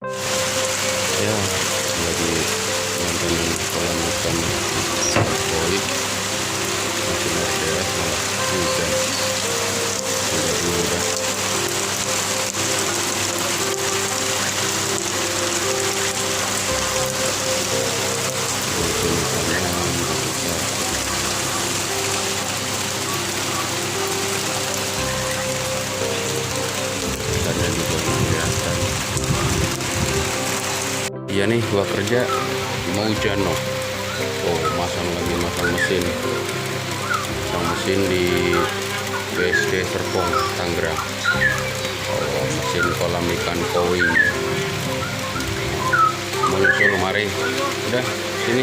Ya, lagi nontonin kolam ikan koi masih beres malah hujan udah udah mungkin ikannya besar. Ikannya juga kelihatan. Iya nih, gua kerja mau hujan loh. Oh, masang mesin di BSD Serpong Tangerang. Oh, mesin kolam ikan koi mau nyusul, mari udah sini.